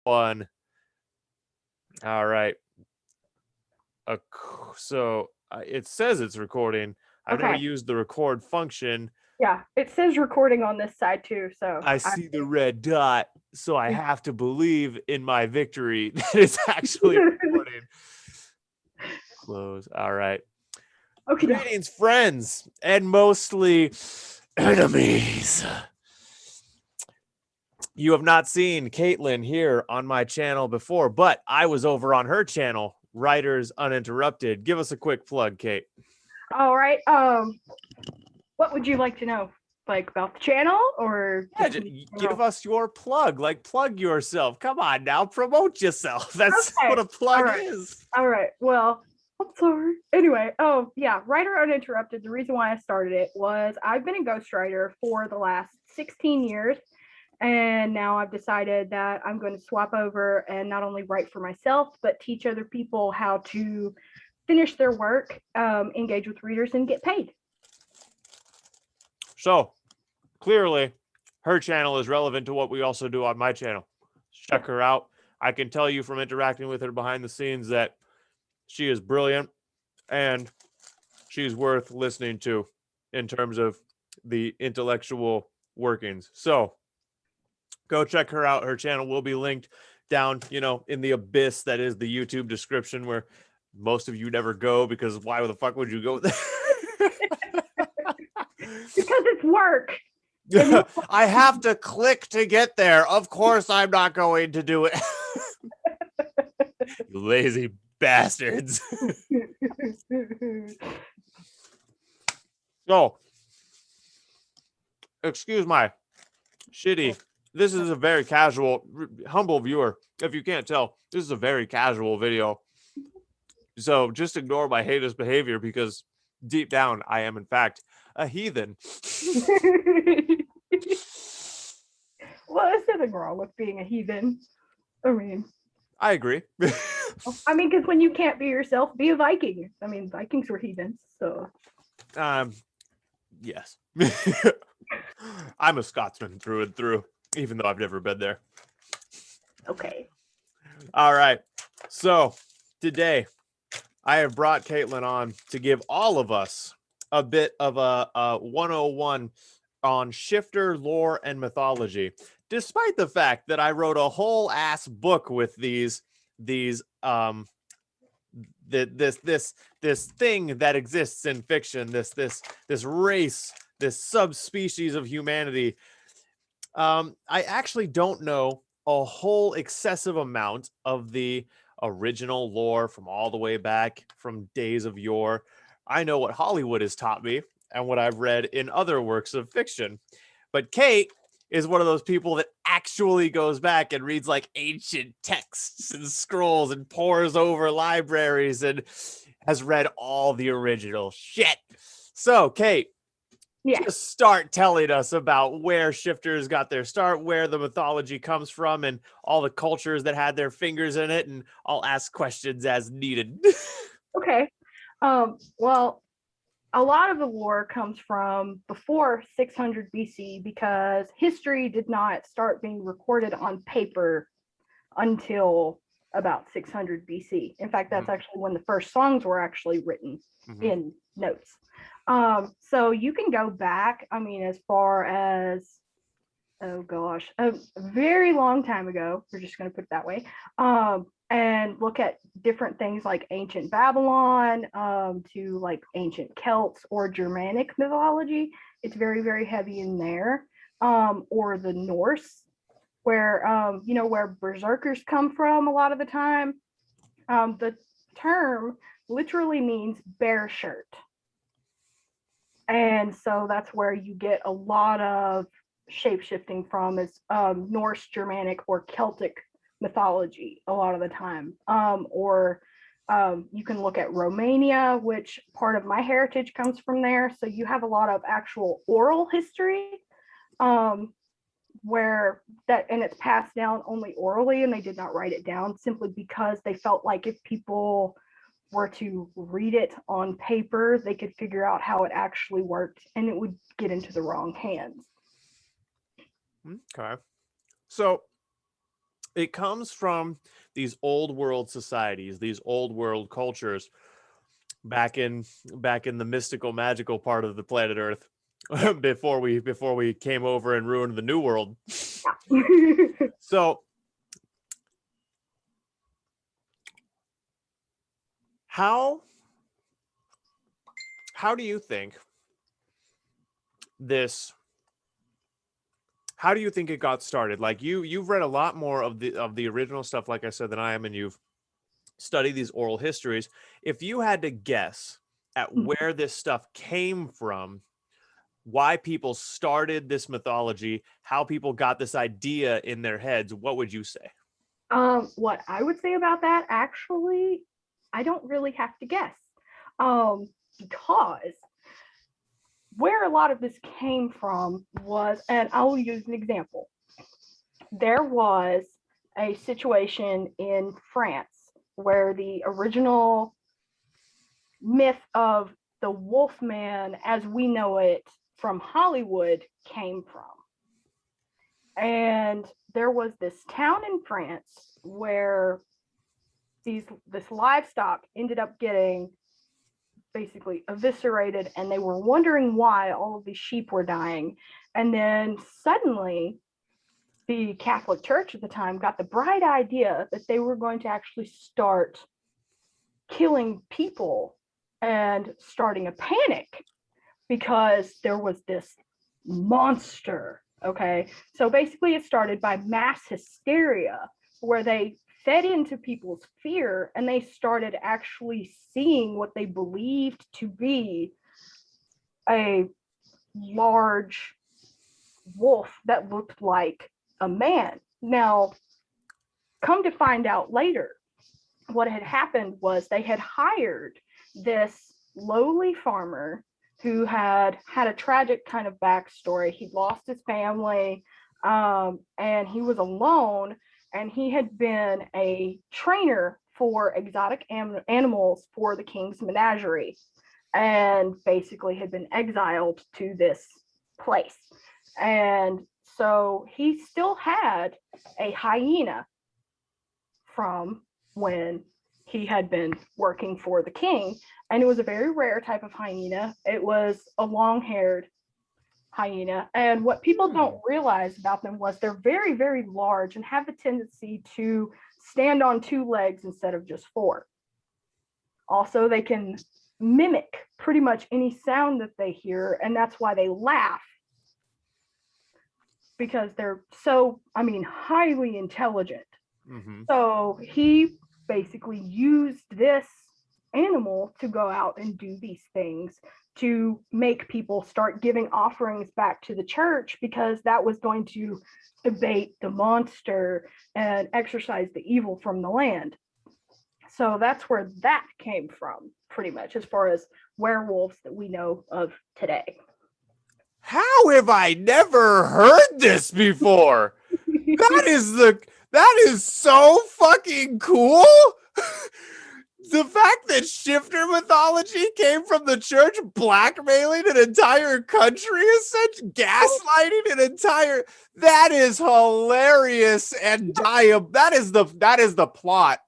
One. All right. So it says it's recording. I've never Okay. used the record function. Yeah, it says recording on this side too. So I see the red dot, so I have to believe in my victory that it's actually recording. Close. All right. Okay. Greetings, friends, and mostly enemies. You have not seen Caitlyn here on my channel before, but I was over on her channel, Writers Uninterrupted. Give us a quick plug, Kate. All right. What would you like to know? Like about the channel or Yeah, just give us your plug. Like, plug yourself. Come on now, promote yourself. That's what Okay. a All plug right. is. All right. Well, I'm sorry. Anyway, yeah, Writer Uninterrupted. The reason why I started it was I've been a ghostwriter for the last 16 years. And now I've decided that I'm going to swap over and not only write for myself, but teach other people how to finish their work, engage with readers, and get paid. So, clearly, her channel is relevant to what we also do on my channel. Check her out. I can tell you from interacting with her behind the scenes that she is brilliant and she's worth listening to in terms of the intellectual workings. So go check her out. Her channel will be linked down, in the abyss that is the YouTube description, where most of you never go, because why the fuck would you go there? Because it's work. I have to click to get there. Of course I'm not going to do it. You lazy bastards. So, excuse my shitty. This is a very casual, humble viewer. If you can't tell, this is a very casual video. So just ignore my heinous behavior, because deep down, I am in fact a heathen. Well, there's nothing wrong with being a heathen. I mean, I agree. because when you can't be yourself, be a Viking. I mean, Vikings were heathens, so. Yes. I'm a Scotsman through and through, even though I've never been there. Okay. All right. So today, I have brought Caitlyn on to give all of us a bit of a 101 on shifter lore and mythology, despite the fact that I wrote a whole ass book with these this thing that exists in fiction, this race, this subspecies of humanity. I actually don't know a whole excessive amount of the original lore from all the way back from days of yore. I know what Hollywood has taught me and what I've read in other works of fiction. But Kate is one of those people that actually goes back and reads like ancient texts and scrolls and pores over libraries and has read all the original shit. So, Kate, Yeah. just start telling us about where shifters got their start, where the mythology comes from, and all the cultures that had their fingers in it, and I'll ask questions as needed. Okay. Well, a lot of the lore comes from before 600 BC because history did not start being recorded on paper until about 600 BC. In fact, that's actually when the first songs were actually written in notes. So you can go back, as far as, oh gosh, a very long time ago, we're just going to put it that way, and look at different things like ancient Babylon, to like ancient Celts or Germanic mythology. It's very, very heavy in there. Or the Norse, where where berserkers come from a lot of the time. The term literally means bear shirt. And so that's where you get a lot of shape shifting from, is Norse, Germanic, or Celtic mythology a lot of the time. Or you can look at Romania, which part of my heritage comes from there. So you have a lot of actual oral history, where that, and it's passed down only orally, and they did not write it down simply because they felt like if people were to read it on paper, they could figure out how it actually worked and it would get into the wrong hands. Okay. So It comes from these old world societies, these old world cultures back in the mystical magical part of the planet Earth before we came over and ruined the new world. So how do you think this how do you think it got started? Like you've read a lot more of the original stuff, like I said, than I am, and you've studied these oral histories. If you had to guess at where this stuff came from, why people started this mythology, how people got this idea in their heads, what would you say? What I would say about that, actually, I don't really have to guess. Because where a lot of this came from was, and I'll use an example. There was a situation in France where the original myth of the Wolfman, as we know it from Hollywood, came from. And there was this town in France where this livestock ended up getting basically eviscerated, and they were wondering why all of these sheep were dying. And then suddenly the Catholic Church at the time got the bright idea that they were going to actually start killing people and starting a panic because there was this monster. Okay, so basically it started by mass hysteria, where they fed into people's fear and they started actually seeing what they believed to be a large wolf that looked like a man. Now, come to find out later, what had happened was they had hired this lowly farmer who had a tragic kind of backstory. He'd lost his family, and he was alone, and he had been a trainer for exotic animals for the king's menagerie, and basically had been exiled to this place. And so he still had a hyena from when he had been working for the king, and it was a very rare type of hyena. It was a long-haired hyena, and what people don't realize about them was they're very, very large and have the tendency to stand on two legs instead of just four. Also, they can mimic pretty much any sound that they hear, and that's why they laugh, because they're so, highly intelligent. Mm-hmm. So he basically used this animal to go out and do these things to make people start giving offerings back to the church, because that was going to abate the monster and exorcise the evil from the land. So that's where that came from, pretty much, as far as werewolves that we know of today. How have I never heard this before? That is so fucking cool. The fact that shifter mythology came from the church blackmailing an entire country, gaslighting an entire, that is hilarious. And that is the plot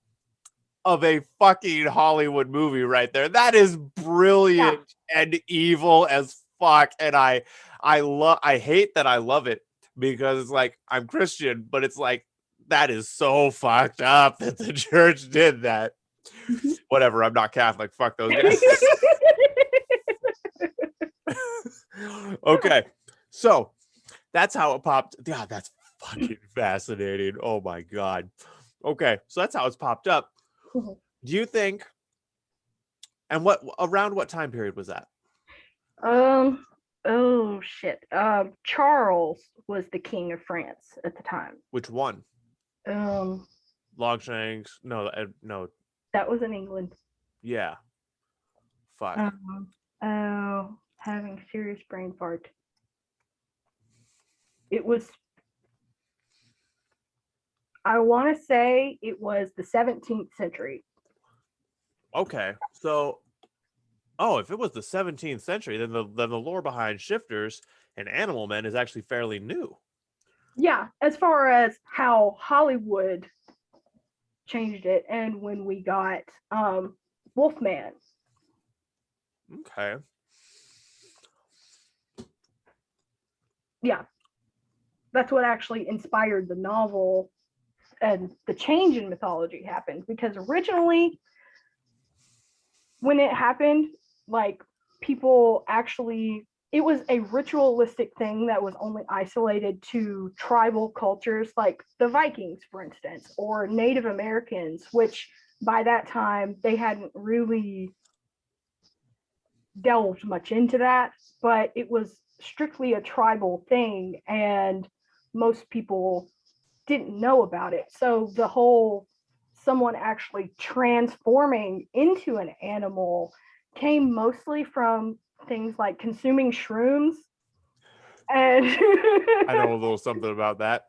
of a fucking Hollywood movie right there. That is brilliant and evil as fuck. And I hate that I love it, because it's like, I'm Christian, but it's like, that is so fucked up that the church did that. Whatever, I'm not Catholic. Fuck those guys. Okay, so that's how it popped. Yeah, that's fucking fascinating. Oh my god. Okay, so that's how it's popped up. Do you think? And around what time period was that? Oh shit. Charles was the king of France at the time. Which one? Longshanks? No, no. That was in England. Yeah. Fuck. Having serious brain fart. It was. I want to say it was the 17th century. Okay, so, if it was the 17th century, then the lore behind shifters and animal men is actually fairly new. Yeah, as far as how Hollywood changed it, and when we got Wolfman. Okay. Yeah, that's what actually inspired the novel, and the change in mythology happened because originally when it happened, like, people actually, it was a ritualistic thing that was only isolated to tribal cultures like the Vikings, for instance, or Native Americans, which by that time they hadn't really delved much into that, but it was strictly a tribal thing and most people didn't know about it. So the whole someone actually transforming into an animal came mostly from things like consuming shrooms. And I know a little something about that.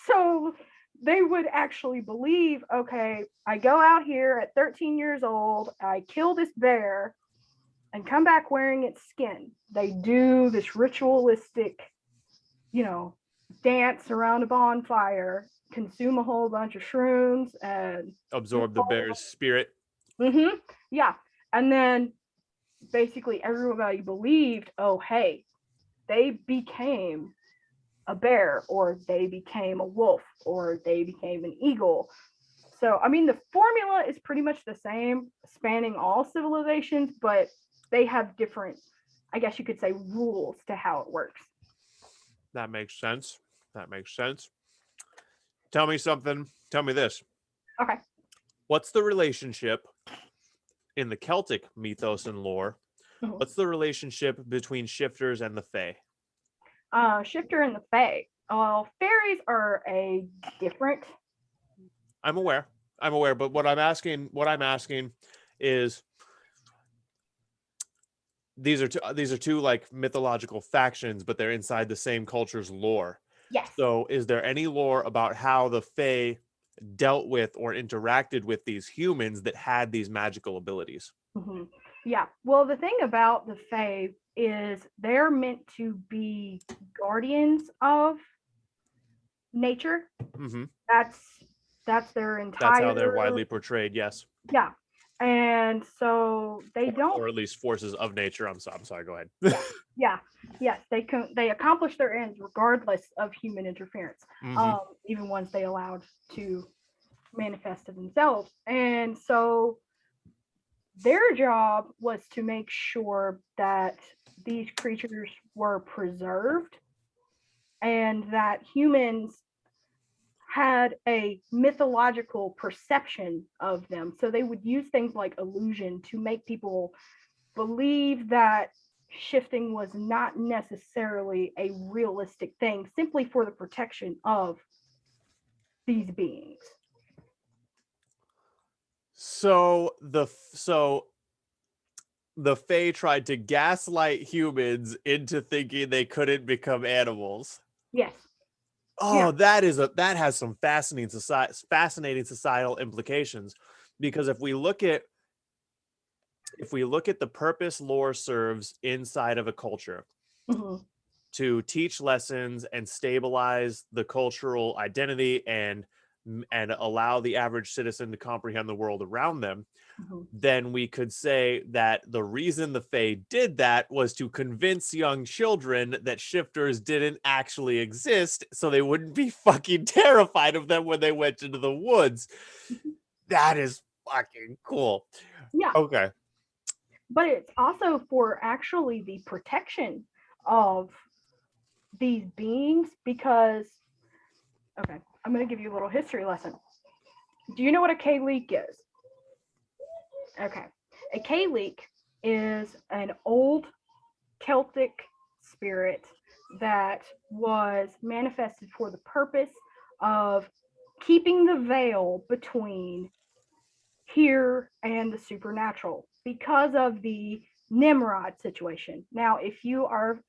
so they would actually believe, okay, I go out here at 13 years old, I kill this bear and come back wearing its skin. They do this ritualistic, you know, dance around a bonfire, consume a whole bunch of shrooms, and Absorb the bear's spirit. mm-hmm, yeah. And then basically everybody believed, oh, hey, they became a bear, or they became a wolf, or they became an eagle. So, I mean, the formula is pretty much the same, spanning all civilizations, but they have different, I guess you could say, rules to how it works. That makes sense. That makes sense. Tell me something. Tell me this. Okay. What's the relationship in the Celtic mythos and lore? Mhm. What's the relationship between shifters and the Fae? Shifter and the Fae. Fairies are a different. I'm aware. I'm aware, but what I'm asking is these are two like mythological factions, but they're inside the same culture's lore. Yes. So, is there any lore about how the Fae dealt with or interacted with these humans that had these magical abilities? Mm-hmm. Yeah. Well, the thing about the Fae is they're meant to be guardians of nature. Hmm. That's that's their That's how they're entire, widely portrayed. Yes, yeah. And so they don't, or at least forces of nature. I'm sorry. Go ahead. yeah, yeah, yes, they accomplish their ends regardless of human interference, Hmm. even ones they allowed to manifest of themselves. And so their job was to make sure that these creatures were preserved and that humans had a mythological perception of them. So they would use things like illusion to make people believe that shifting was not necessarily a realistic thing, simply for the protection of these beings. So the Fae tried to gaslight humans into thinking they couldn't become animals. Yes. Yeah. Oh, that has some fascinating societal implications, because if we look at the purpose lore serves inside of a culture Mm-hmm. to teach lessons and stabilize the cultural identity and allow the average citizen to comprehend the world around them, Mm-hmm. then we could say that the reason the Fae did that was to convince young children that shifters didn't actually exist, so they wouldn't be fucking terrified of them when they went into the woods. That is fucking cool. Yeah. Okay. But it's also for actually the protection of these beings because, okay, I'm going to give you a little history lesson. Do you know what a K-leak is? Okay. A K-leak is an old Celtic spirit that was manifested for the purpose of keeping the veil between here and the supernatural because of the Nimrod situation. Now, if you are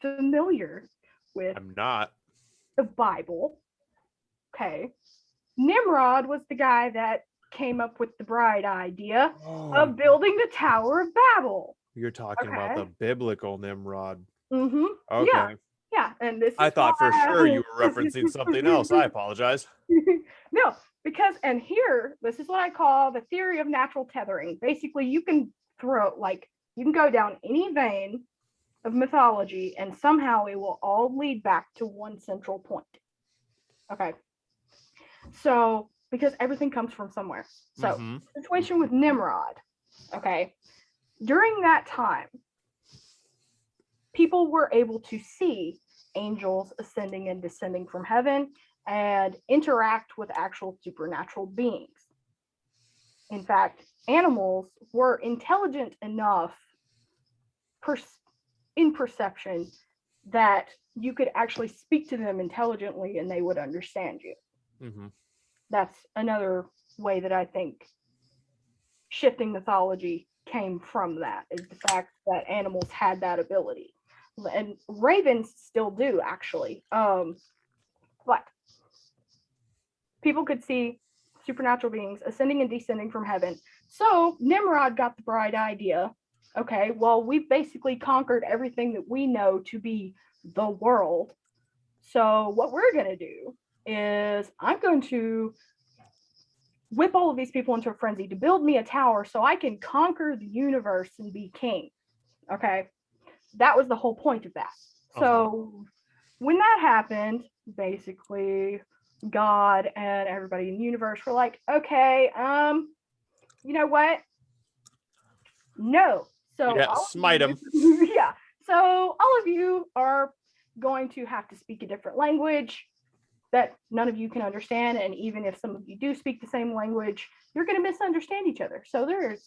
familiar with I'm not. the Bible, okay, Nimrod was the guy that came up with the bright idea Oh, of building the Tower of Babel. you're talking about Okay. the biblical Nimrod. Mm-hmm. Yeah. Okay. Yeah. and this I is thought for sure you were why. referencing something else. I apologize. No, because, and here, this is what I call the theory of natural tethering. Basically, you can go down any vein of mythology and somehow it will all lead back to one central point. Okay. So, because everything comes from somewhere. So, situation with Nimrod. Okay. During that time, people were able to see angels ascending and descending from heaven and interact with actual supernatural beings. In fact, animals were intelligent enough in perception that you could actually speak to them intelligently and they would understand you. That's another way that I think shifting mythology came from, that is the fact that animals had that ability. And ravens still do, actually. But people could see supernatural beings ascending and descending from heaven. So Nimrod got the bright idea. Okay, well, we've basically conquered everything that we know to be the world. So what we're going to do is I'm going to whip all of these people into a frenzy to build me a tower so I can conquer the universe and be king. Okay, that was the whole point of that. So when that happened, basically God and everybody in the universe were like, okay, you know what? No. So yeah, smite them. Yeah. So all of you are going to have to speak a different language that none of you can understand. And even if some of you do speak the same language, you're going to misunderstand each other. So there is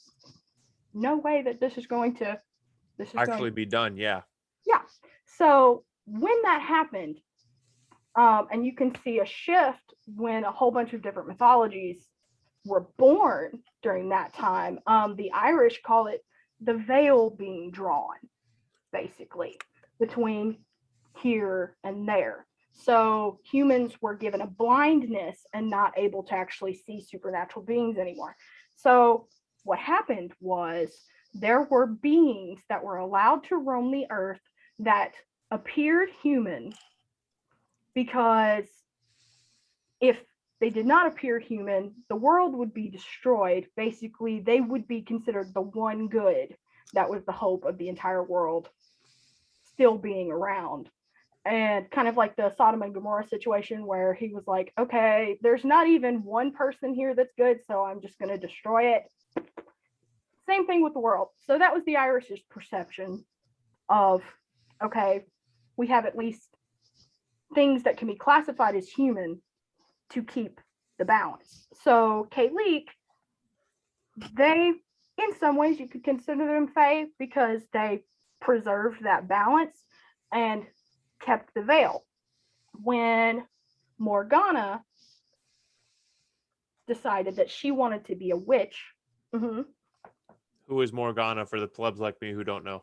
no way that this is going to be done. Yeah. Yeah. So when that happened, and you can see a shift when a whole bunch of different mythologies were born during that time. The Irish call it the veil being drawn, basically, between here and there. So humans were given a blindness and not able to actually see supernatural beings anymore. So what happened was there were beings that were allowed to roam the earth that appeared human, because if they did not appear human, the world would be destroyed. Basically, they would be considered the one good that was the hope of the entire world still being around. And kind of like the Sodom and Gomorrah situation where he was like, okay, there's not even one person here that's good, so I'm just going to destroy it. Same thing with the world. So that was the Irish's perception of, okay, we have at least things that can be classified as human to keep the balance. So CAIT, they, in some ways, you could consider them fae because they preserved that balance and kept the veil. When Morgana decided that she wanted to be a witch. Who is Morgana for the plebs like me who don't know?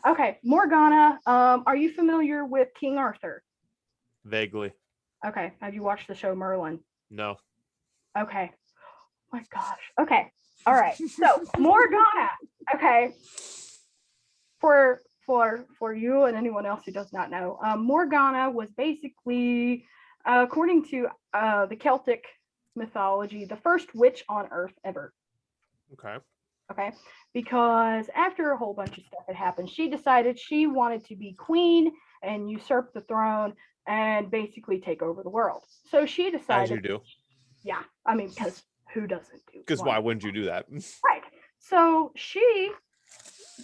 Okay, Morgana, are you familiar with King Arthur? Vaguely. Okay, have you watched the show Merlin? No. Okay. Oh my gosh. Okay. All right. So Morgana. Okay. For you and anyone else who does not know, Morgana was basically, according to the Celtic mythology, the first witch on Earth ever. Okay. Because after a whole bunch of stuff had happened, she decided she wanted to be queen and usurp the throne and basically take over the world. So she decided. As you do. Yeah. I mean, because who doesn't do? Because why wouldn't you do that? Right. So she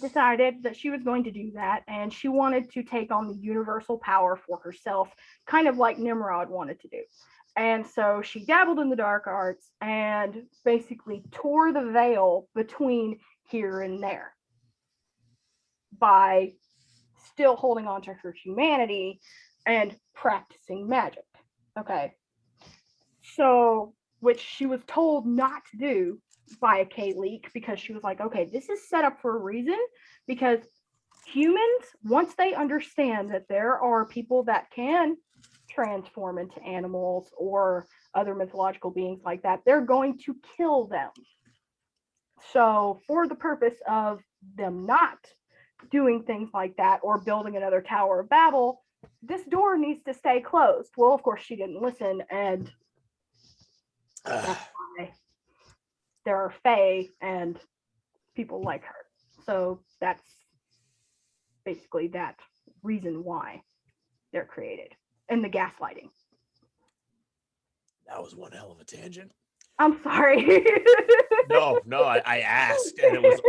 decided that she was going to do that, and she wanted to take on the universal power for herself, kind of like Nimrod wanted to do. And so she dabbled in the dark arts and basically tore the veil between here and there by still holding on to her humanity and practicing magic. Okay. So, which she was told not to do by a CAIT, because she was like, okay, this is set up for a reason, because humans, once they understand that there are people that can transform into animals or other mythological beings like that, they're going to kill them. So for the purpose of them not doing things like that or building another Tower of Babel, this door needs to stay closed. Well, of course, she didn't listen, and that's why there are fae and people like her. So that's basically that reason why they're created. And the gaslighting. That was one hell of a tangent. I'm sorry. No, I asked, and it was.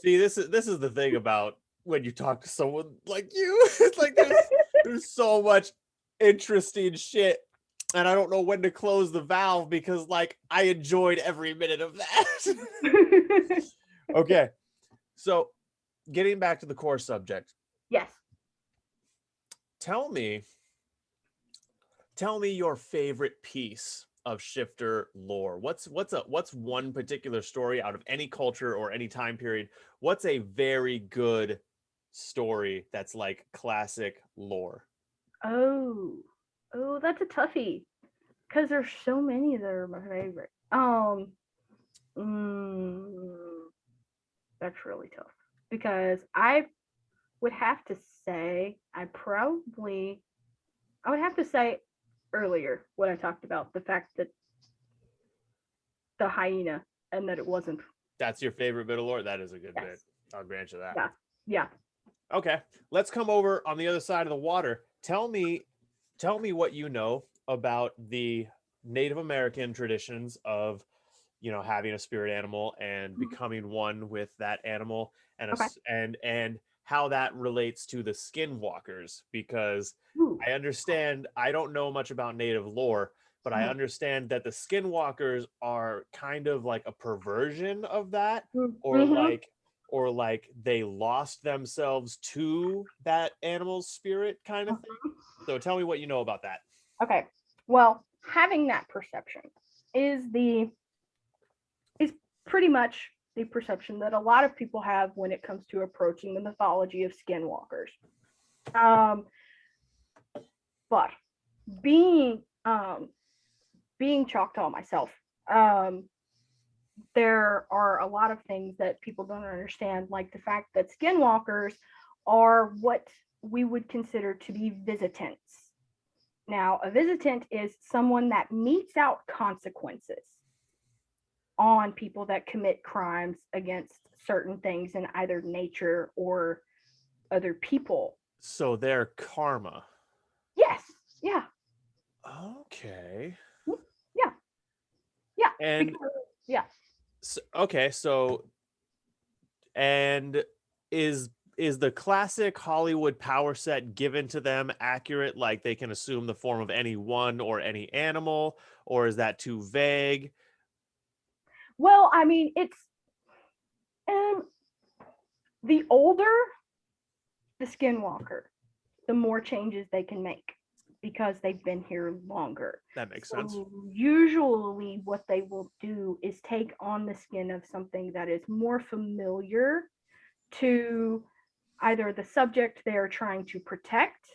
See, this is the thing about when you talk to someone like you. It's like there's so much interesting shit, and I don't know when to close the valve because like I enjoyed every minute of that. Okay, so getting back to the core subject. Yes. Tell me your favorite piece of shifter lore. What's one particular story out of any culture or any time period? What's a very good story that's like classic lore? Oh, that's a toughie because there's so many that are my favorite. That's really tough because I would have to say I would have to say earlier when I talked about the fact that the hyena and that it wasn't. That's your favorite bit of lore? That is a good Yes. bit. I'll grant you that. Yeah. Okay, let's come over on the other side of the water. Tell me what you know about the Native American traditions of, having a spirit animal and becoming one with that animal, and Okay. and how that relates to the skinwalkers, because Ooh. I understand, I don't know much about Native lore, but I understand that the skinwalkers are kind of like a perversion of that, or like they lost themselves to that animal's spirit kind of thing. So tell me what you know about that. Okay. Well, having that perception is pretty much the perception that a lot of people have when it comes to approaching the mythology of skinwalkers. But being Choctaw myself, there are a lot of things that people don't understand, like the fact that skinwalkers are what we would consider to be visitants. Now, a visitant is someone that metes out consequences on people that commit crimes against certain things in either nature or other people. So they're karma. Yes. Yeah. Okay. Yeah. Yeah. And yeah. so, okay, so and is the classic Hollywood power set given to them accurate? Like they can assume the form of any one or any animal, or is that too vague? Well, I mean, it's the older the skinwalker, the more changes they can make because they've been here longer. That makes sense. Usually what they will do is take on the skin of something that is more familiar to either the subject they're trying to protect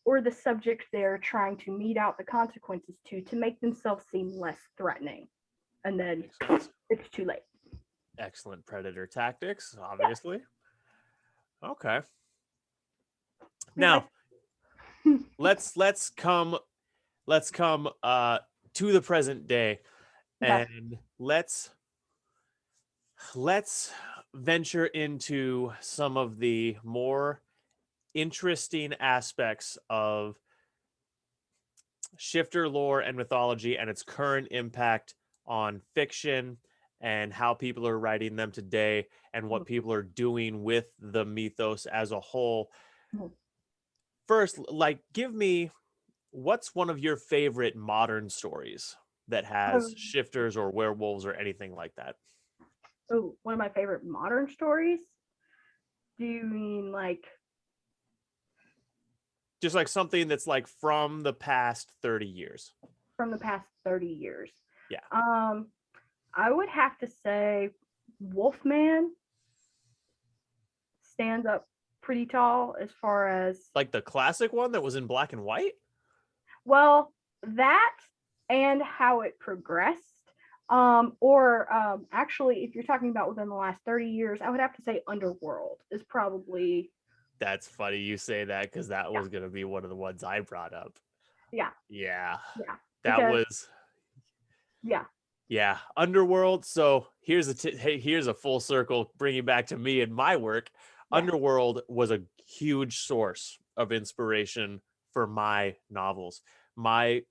or the subject they're trying to mete out the consequences to make themselves seem less threatening. And then it's too late. Excellent predator tactics, obviously. Yeah. Okay. Now, let's come to the present day, and let's venture into some of the more interesting aspects of shifter lore and mythology and its current impact on fiction and how people are writing them today and what people are doing with the mythos as a whole. First, like, give me, what's one of your favorite modern stories that has shifters or werewolves or anything like that? Oh, one of my favorite modern stories? Do you mean like just like something that's like from the past 30 years? From the past 30 years. Yeah. I would have to say Wolfman stands up pretty tall as far as like the classic one that was in black and white. Well, that and how it progressed. Actually, if you're talking about within the last 30 years, I would have to say Underworld is probably That's funny you say that, because that Yeah. was going to be one of the ones I brought up. Yeah. Yeah. Yeah. That Because was, yeah. yeah. Underworld. So here's here's a full circle, bringing back to me and my work. Yeah. Underworld was a huge source of inspiration for my novels. My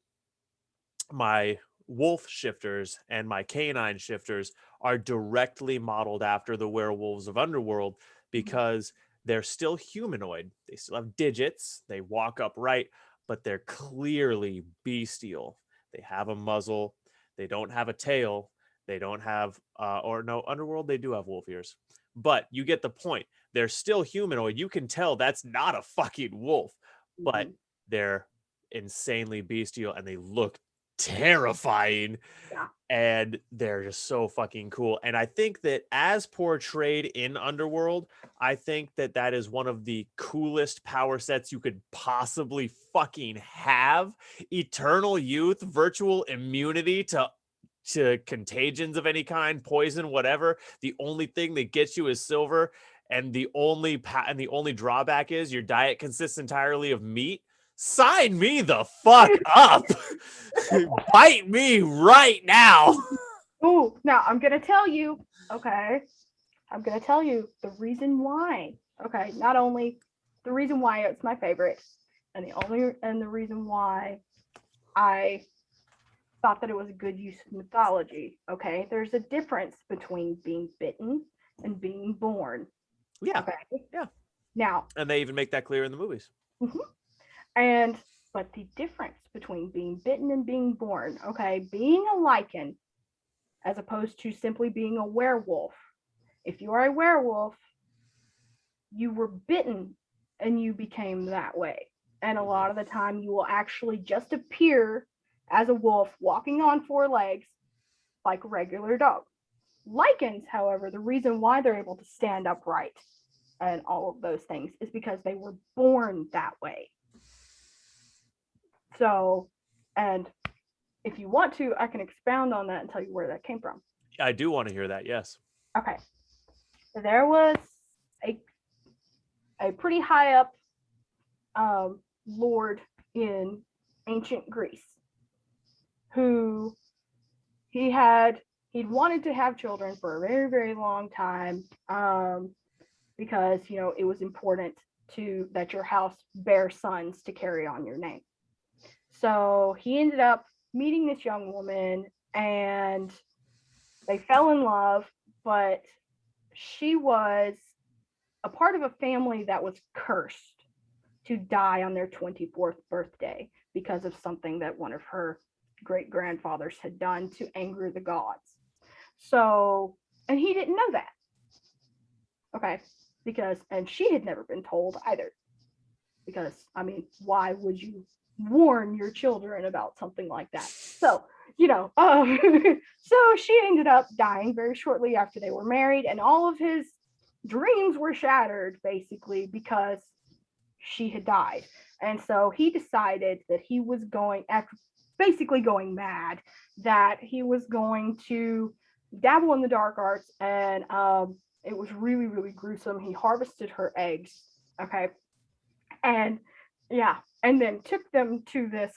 wolf shifters and my canine shifters are directly modeled after the werewolves of Underworld, because they're still humanoid. They still have digits. They walk upright, but they're clearly bestial. They have a muzzle. They don't have a tail. They don't have, or no, Underworld, they do have wolf ears. But you get the point. They're still humanoid. You can tell that's not a fucking wolf, but Mhm. they're insanely bestial and they look terrifying, Yeah. and they're just so fucking cool. And I think that as portrayed in Underworld, I think that that is one of the coolest power sets you could possibly fucking have. Eternal youth, virtual immunity to contagions of any kind, poison, whatever. The only thing that gets you is silver, and the only drawback is your diet consists entirely of meat. Sign me the fuck up. Bite me right now. Ooh, now I'm gonna tell you, okay. I'm gonna tell you the reason why. Okay, not only the reason why it's my favorite, and the reason why I thought that it was a good use of mythology. Okay, there's a difference between being bitten and being born. Yeah. Okay, Yeah. now, And they even make that clear in the movies. mhm, and but the difference between being bitten and being born. Okay, being a lichen as opposed to simply being a werewolf. If you are a werewolf, you were bitten and you became that way. And a lot of the time, you will actually just appear as a wolf walking on four legs like a regular dog. Lichens, however, the reason why they're able to stand upright and all of those things is because they were born that way. So, and if you want to, I can expound on that and tell you where that came from. I do want to hear that. Yes. Okay. There was a, a pretty high up lord in ancient Greece who he'd wanted to have children for a very, very long time, because it was important to that your house bear sons to carry on your name. So he ended up meeting this young woman and they fell in love, but she was a part of a family that was cursed to die on their 24th birthday because of something that one of her great grandfathers had done to anger the gods. So, and he didn't know that. Okay. And she had never been told either. Because, I mean, why would you warn your children about something like that? So, so she ended up dying very shortly after they were married, and all of his dreams were shattered basically because she had died. And so he decided that he was going, after basically going mad, that he was going to dabble in the dark arts, and it was really, really gruesome. He harvested her eggs, okay, and yeah, and then took them to this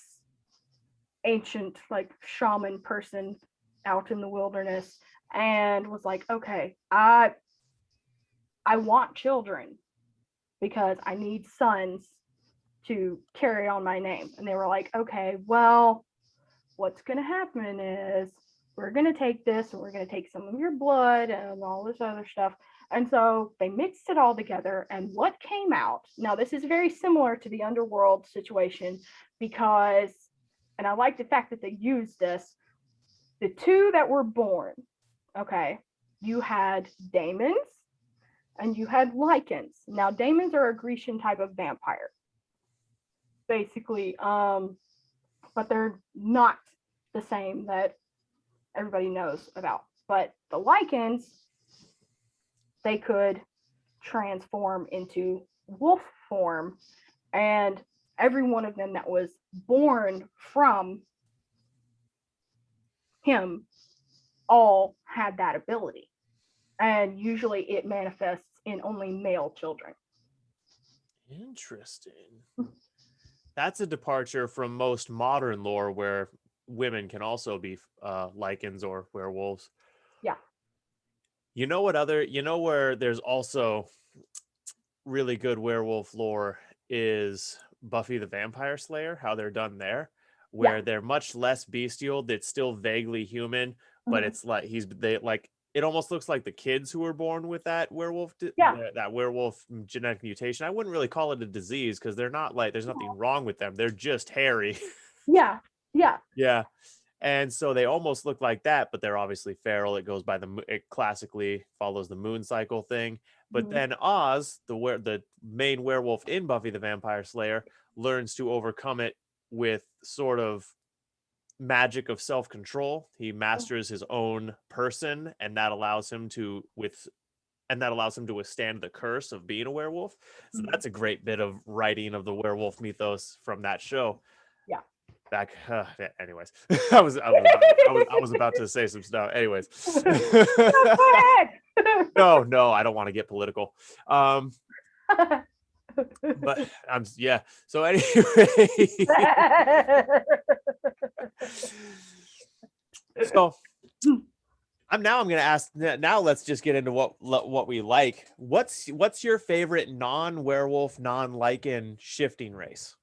ancient like shaman person out in the wilderness, and was like, okay, I want children because I need sons to carry on my name. And they were like, okay, well, what's going to happen is we're going to take this and we're going to take some of your blood and all this other stuff. And so they mixed it all together. And what came out, now this is very similar to the underworld situation because, and I like the fact that they used this, the two that were born, okay, you had daemons and you had lichens. Now, daemons are a Grecian type of vampire, basically, but they're not the same that everybody knows about. But the lichens, they could transform into wolf form, and every one of them that was born from him all had that ability. And usually it manifests in only male children. Interesting. That's a departure from most modern lore where women can also be lichens or werewolves. Yeah. You know where there's also really good werewolf lore is Buffy the Vampire Slayer, how they're done there, where they're much less bestial, that's still vaguely human, but it's like it almost looks like the kids who were born with that werewolf that werewolf genetic mutation. I wouldn't really call it a disease because they're not like there's nothing wrong with them. They're just hairy. Yeah. Yeah. Yeah. And so they almost look like that, but they're obviously feral. It goes by it classically follows the moon cycle thing. But then Oz, the main werewolf in Buffy the Vampire Slayer, learns to overcome it with sort of magic of self-control. He masters his own person, and that allows him to withstand the curse of being a werewolf. So that's a great bit of writing of the werewolf mythos from that show. Yeah. Back, anyways, I was about to say some stuff. Anyways, no, I don't want to get political. But So anyway, so I'm going to ask. Now let's just get into what we like. What's your favorite non-werewolf, non-lichen shifting race?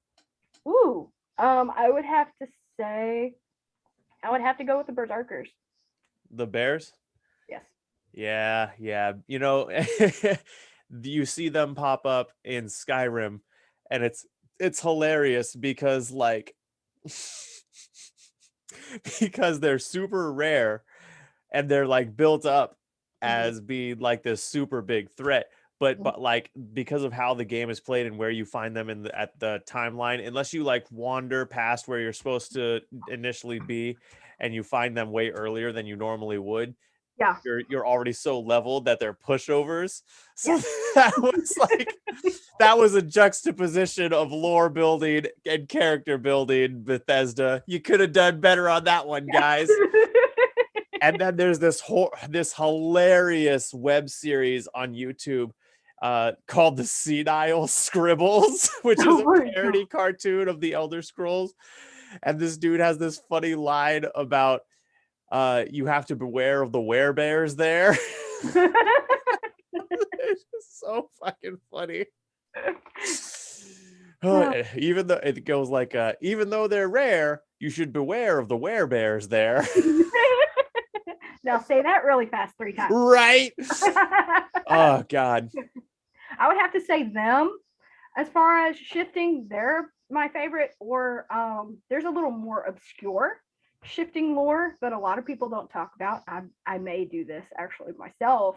Ooh. I would have to say, I would have to go with the Berserkers. The bears? Yes. Yeah. You know, you see them pop up in Skyrim, and it's hilarious because because they're super rare, and they're like built up as being like this super big threat. But like because of how the game is played and where you find them at the timeline, unless you like wander past where you're supposed to initially be, and you find them way earlier than you normally would, you're already so leveled that they're pushovers. So that was a juxtaposition of lore building and character building. Bethesda, you could have done better on that one, guys. And then there's this hilarious web series on YouTube called The Senile Scribbles, which is a parody cartoon of the Elder Scrolls. And this dude has this funny line about you have to beware of the werebears there. It's just so fucking funny. Even though it goes like even though they're rare, you should beware of the werebears there. Now say that really fast 3 times. Right? Oh God. I would have to say them. As far as shifting, they're my favorite. Or there's a little more obscure shifting lore that a lot of people don't talk about. I may do this actually myself.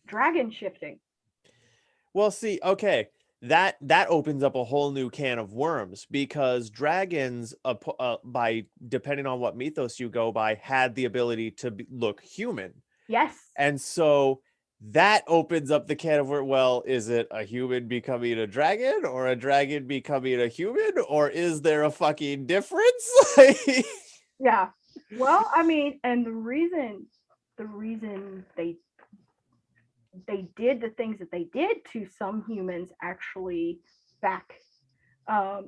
Dragon shifting. Well, see, okay, that opens up a whole new can of worms, because dragons, by depending on what mythos you go by, had the ability to look human. Yes. And so that opens up the can of worms. Well, is it a human becoming a dragon, or a dragon becoming a human, or is there a fucking difference? Yeah. Well, I mean, and the reason they did the things that they did to some humans actually back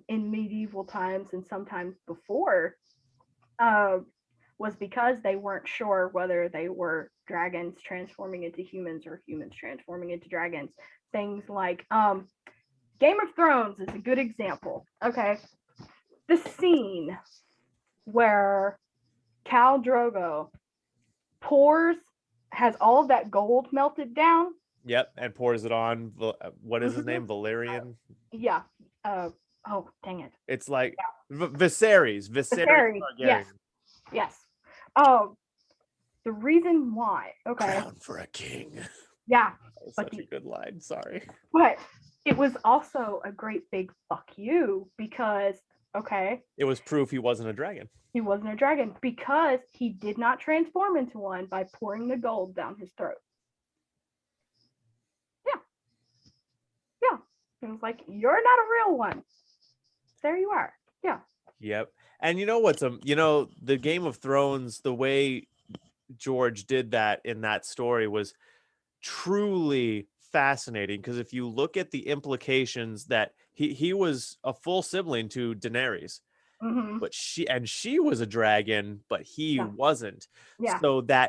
in medieval times and sometimes before was because they weren't sure whether they were dragons transforming into humans or humans transforming into dragons. Things like Game of Thrones is a good example. Okay. The scene where Khal Drogo has all of that gold melted down. Yep, and pours it on. What is his name? Valerian? Yeah. Oh, dang it. It's like Viserys. Yes. The reason why. Okay. Crown for a king. Yeah. Such a good line. Sorry. But it was also a great big fuck you because, okay. It was proof he wasn't a dragon. He wasn't a dragon because he did not transform into one by pouring the gold down his throat. Yeah. It was like, you're not a real one. There you are. Yeah. Yep. And you know what's the Game of Thrones, the way George did that in that story was truly fascinating because if you look at the implications that he was a full sibling to Daenerys, Mm-hmm. but she was a dragon, but he Yeah. wasn't. Yeah.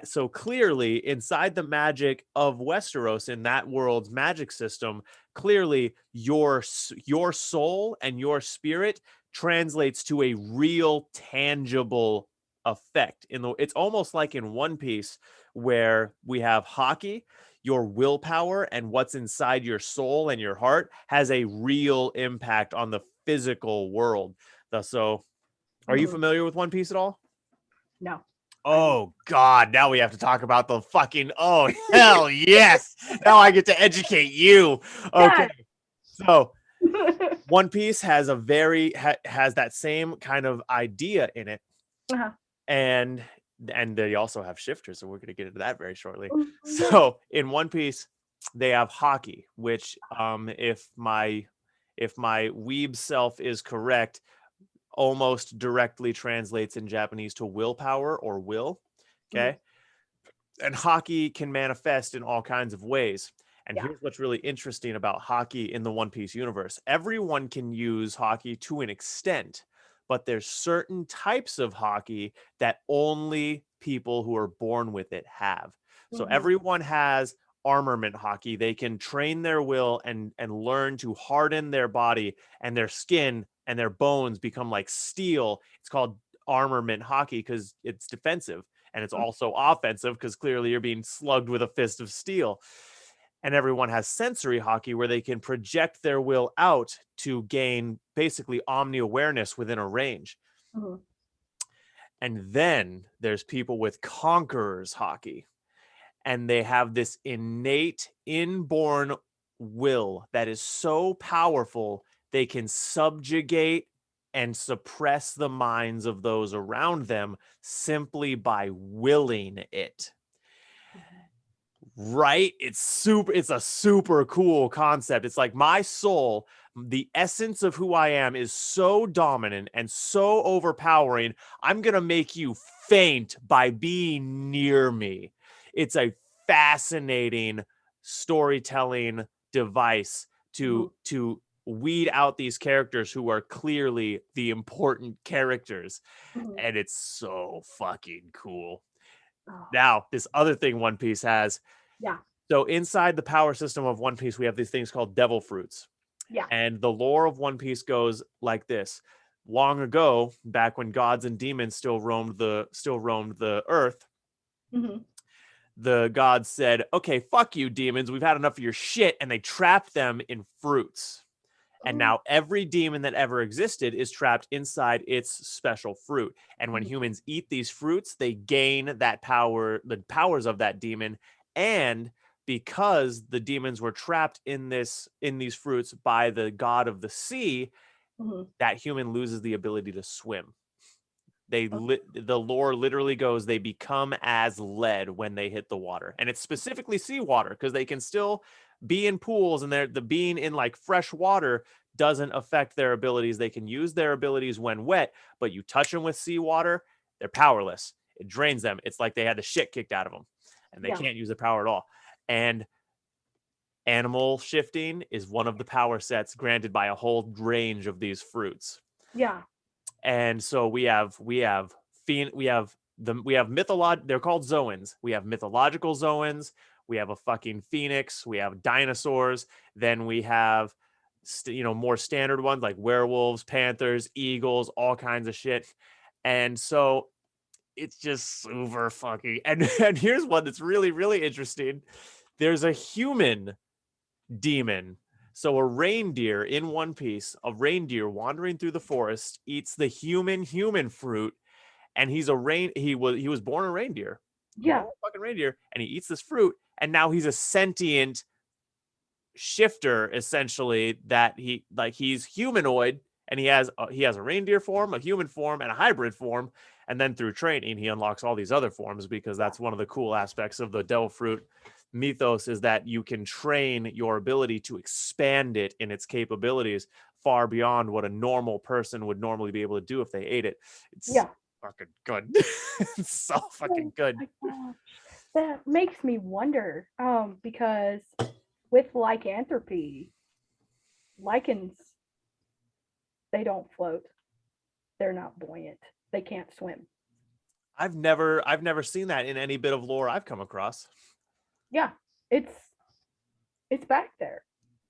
So clearly inside the magic of Westeros, in that world's magic system, clearly your soul and your spirit translates to a real tangible effect. It's almost like in One Piece where we have hockey, your willpower and what's inside your soul and your heart has a real impact on the physical world. So are you Mm-hmm. familiar with One Piece at all? No. Oh God, now we have to talk about the fucking oh hell yes. Now I get to educate you. Okay. So One Piece has a very has that same kind of idea in it. Uh-huh. And they also have shifters, so we're going to get into that very shortly. Oh, yeah. So in One Piece, they have hockey, which if my weeb self is correct, almost directly translates in Japanese to willpower or will. Okay. And hockey can manifest in all kinds of ways. And Yeah. here's what's really interesting about hockey in the One Piece universe. Everyone can use hockey to an extent, but there's certain types of hockey that only people who are born with it have. So Mhm. everyone has armament hockey. They can train their will and learn to harden their body, and their skin and their bones become like steel. It's called armament hockey because it's defensive, and it's also offensive because clearly you're being slugged with a fist of steel. And everyone has sensory hockey where they can project their will out to gain basically omni awareness within a range. Mhm. And then there's people with conquerors hockey, and they have this innate inborn will that is so powerful they can subjugate and suppress the minds of those around them simply by willing it. Right? It's a super cool concept. It's like my soul, the essence of who I am is so dominant and so overpowering. I'm going to make you faint by being near me. It's a fascinating storytelling device to weed out these characters who are clearly the important characters, Mhm. and it's so fucking cool. Oh, Now, this other thing One Piece has, yeah. so inside the power system of One Piece, we have these things called devil fruits. Yeah. And the lore of One Piece goes like this. Long ago, back when gods and demons still roamed the earth, Mhm. the gods said, "Okay, fuck you demons. We've had enough of your shit." And they trapped them in fruits. And Oh. now every demon that ever existed is trapped inside its special fruit. And when Mhm. humans eat these fruits, they gain that power, the powers of that demon. And because the demons were trapped in these fruits by the god of the sea, Mhm. that human loses the ability to swim. Oh. The lore literally goes they become as lead when they hit the water, and it's specifically seawater because they can still be in pools, and the being in like fresh water doesn't affect their abilities. They can use their abilities when wet, but you touch them with seawater, they're powerless. It drains them. It's like they had the shit kicked out of them, and they Yeah. can't use their power at all. And animal shifting is one of the power sets granted by a whole range of these fruits. Yeah. And so we have they're called zoans. We have mythological zoans, we have a fucking phoenix, we have dinosaurs, then we have more standard ones like werewolves, panthers, eagles, all kinds of shit. And so it's just super fucking and here's one that's really really interesting. There's a human demon. So a reindeer in One Piece, a reindeer wandering through the forest eats the human fruit, and he was born a reindeer, born Yeah. a fucking reindeer, and he eats this fruit, and now he's a sentient shifter essentially. That he's humanoid, and he has a reindeer form, a human form, and a hybrid form. And then through training, he unlocks all these other forms because that's one of the cool aspects of the devil fruit mythos is that you can train your ability to expand it in its capabilities far beyond what a normal person would normally be able to do if they ate it. It's Yeah. fucking good. It's so Oh fucking good. my gosh. That makes me wonder. Because with lycanthropy, lichens, they don't float. They're not buoyant. They can't swim. I've never seen that in any bit of lore I've come across. Yeah, it's back there.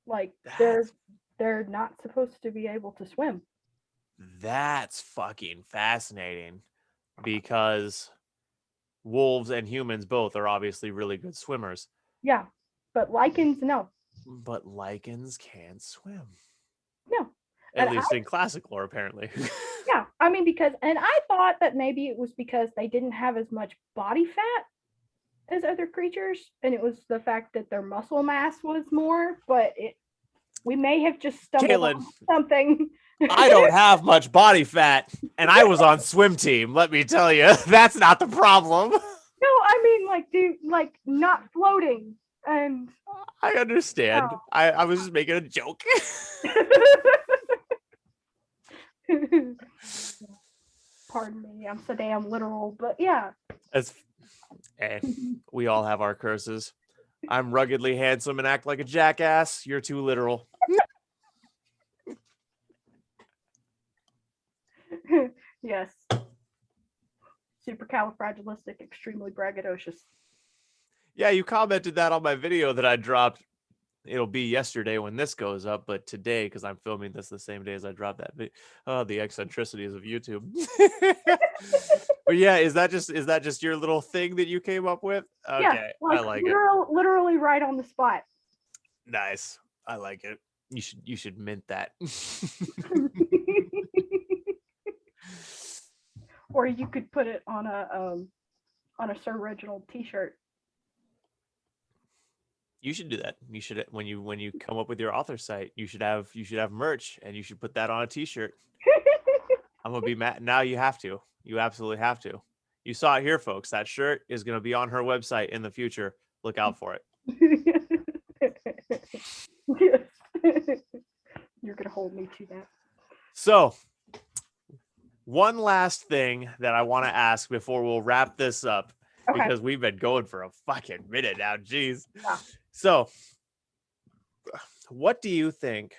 Like That's they're not supposed to be able to swim. that's fucking fascinating, because wolves and humans both are obviously really good swimmers, Yeah, but lichens, no, but lichens can't swim. no. At And least in classic lore, apparently. yeah, I mean, because, and I thought that maybe it was because they didn't have as much body fat as other creatures, and it was the fact that their muscle mass was more, but we may have just stumbled Caitlyn, on something. I don't have much body fat, and I was on swim team. Let me tell you, that's not the problem. No, I mean, like, dude, like not floating, and I understand. oh. I was just making a joke. Pardon me, I'm so damn literal, but yeah. We all have our curses. I'm ruggedly handsome and act like a jackass. You're too literal. Yes. Supercalifragilistic, extremely braggadocious. Yeah, you commented that on my video that I dropped. It'll be yesterday when this goes up, but today, because I'm filming this the same day as I dropped that video. Oh, the eccentricities of YouTube. But yeah, is that just your little thing that you came up with? Okay, Yeah, like I like it. literally right on the spot. Nice. I like it. You should mint that. Or you could put it on a Sir Reginald t-shirt. You should do that. You should, when you come up with your author site, you should have merch, and you should put that on a t-shirt. I'm gonna be mad. Now you have to. You absolutely have to. You saw it here, folks. That shirt is gonna be on her website in the future. Look out for it. Yes. You're gonna hold me to that. So, one last thing that I want to ask before we'll wrap this up, Okay. because we've been going for a fucking minute now. Jeez. Yeah. So, what do you think?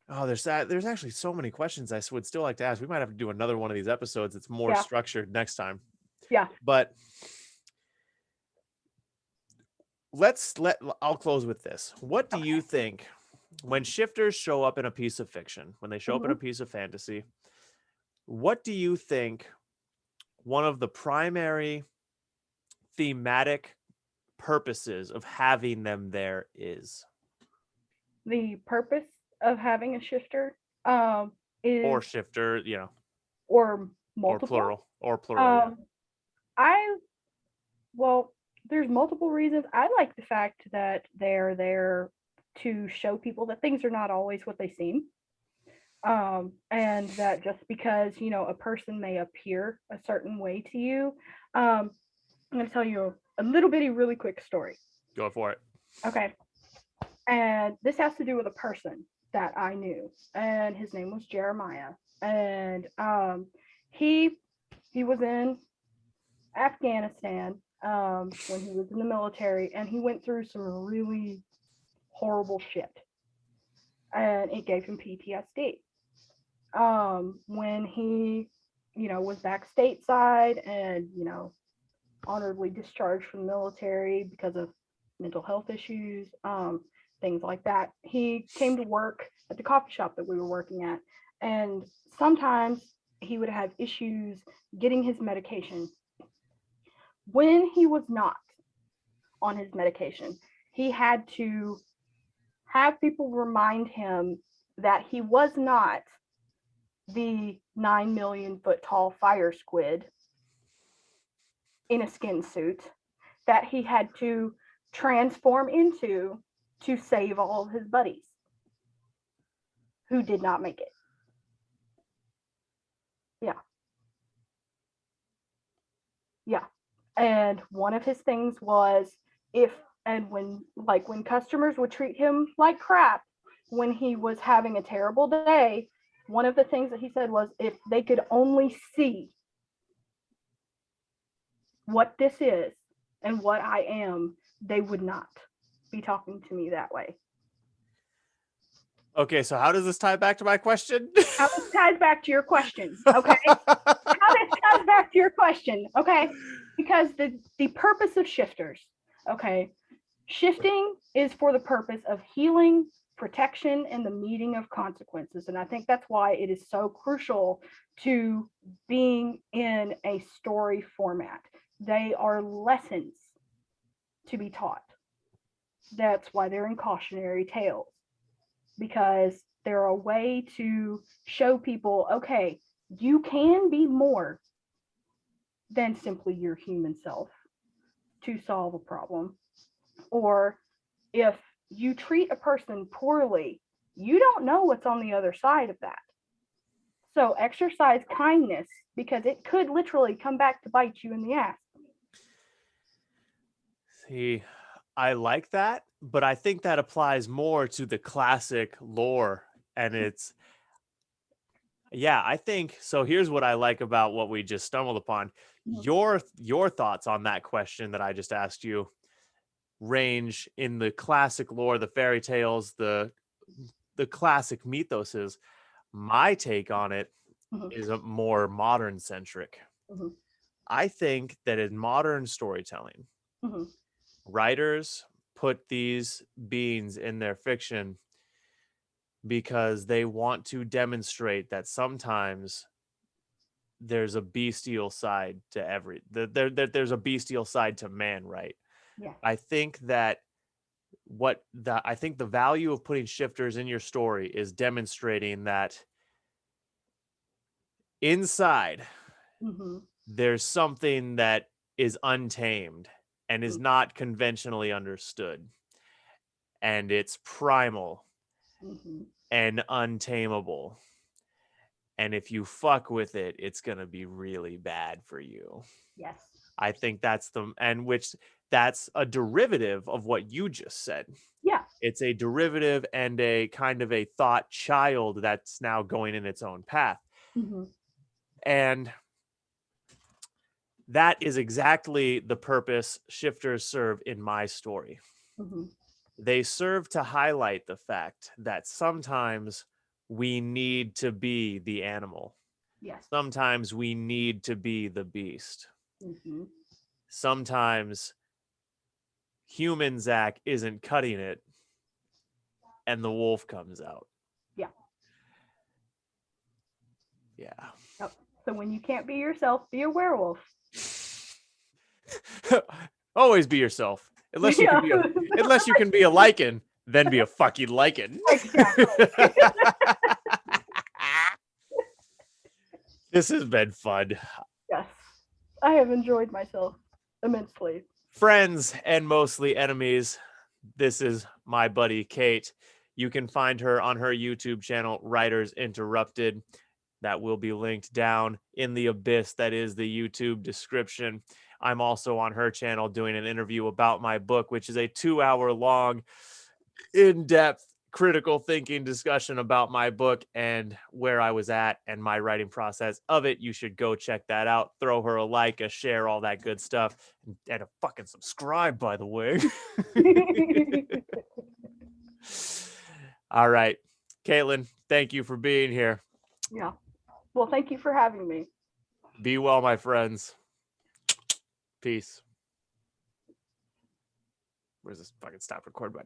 Oh, there's actually so many questions I would still like to ask. We might have to do another one of these episodes. It's more structured next time. Yeah. But I'll close with this. What do you think when shifters show up in a piece of fiction, when they show up in a piece of fantasy? What do you think one of the primary thematic purposes of having them there is? The purpose of having a shifter is, or shifter, or multiple, or plural. Well, there's multiple reasons. I like the fact that they're there to show people that things are not always what they seem. And that just because, a person may appear a certain way to you. I'm going to tell you a little bitty, really quick story. Go for it. Okay. And this has to do with a person that I knew, and his name was Jeremiah. And he was in Afghanistan when he was in the military, and he went through some really horrible shit, and it gave him PTSD. When he, was back stateside and, honorably discharged from the military because of mental health issues, things like that, he came to work at the coffee shop that we were working at, and sometimes he would have issues getting his medication. When he was not on his medication, he had to have people remind him that he was not the 9 million foot tall fire squid in a skin suit that he had to transform into to save all of his buddies who did not make it. Yeah. And one of his things was when customers would treat him like crap when he was having a terrible day, one of the things that he said was, if they could only see what this is and what I am, they would not be talking to me that way. Okay, so how does this tie back to my question? How this ties back to your question, okay? How this ties back to your question, okay? Because the purpose of shifters, okay? Shifting is for the purpose of healing, protection, and the meeting of consequences. And I think that's why it is so crucial to being in a story format. They are lessons to be taught. That's why they're in cautionary tales, because they're a way to show people, okay, you can be more than simply your human self to solve a problem. Or if you treat a person poorly, you don't know what's on the other side of that. So exercise kindness, because it could literally come back to bite you in the ass. See, I like that, but I think that applies more to the classic lore. And it's, yeah, I think so. Here's what I like about what we just stumbled upon. Your thoughts on that question that I just asked you range in the classic lore, the fairy tales, the classic mythoses. My take on it is a more modern centric. I think that in modern storytelling, writers put these beings in their fiction because they want to demonstrate that sometimes there's a bestial side to there's a bestial side to man, right? Yeah. I think that I think the value of putting shifters in your story is demonstrating that inside there's something that is untamed and is not conventionally understood, and it's primal and untamable, and if you fuck with it, it's gonna be really bad for you. Yes. I think that's that's a derivative of what you just said. Yeah. It's a derivative and a kind of a thought child that's now going in its own path. And that is exactly the purpose shifters serve in my story. They serve to highlight the fact that sometimes we need to be the animal. Yes. Sometimes we need to be the beast. Sometimes human Zach isn't cutting it and the wolf comes out. Yeah. Yeah. Yep. So when you can't be yourself, be a werewolf. Always be yourself. Unless you can be a lichen, then be a fucking lichen. Exactly. This has been fun. Yes. I have enjoyed myself immensely. Friends and mostly enemies, this is my buddy Kate. You can find her on her YouTube channel, Writers Interrupted. That will be linked down in the abyss that is the YouTube description. I'm also on her channel doing an interview about my book, which is a 2-hour long, in-depth, critical thinking discussion about my book and where I was at and my writing process of it. You should go check that out. Throw her a like, a share, all that good stuff, and a fucking subscribe, by the way. All right, Caitlyn, thank you for being here. Yeah. Well, thank you for having me. Be well, my friends. Peace. Where's this fucking stop record button?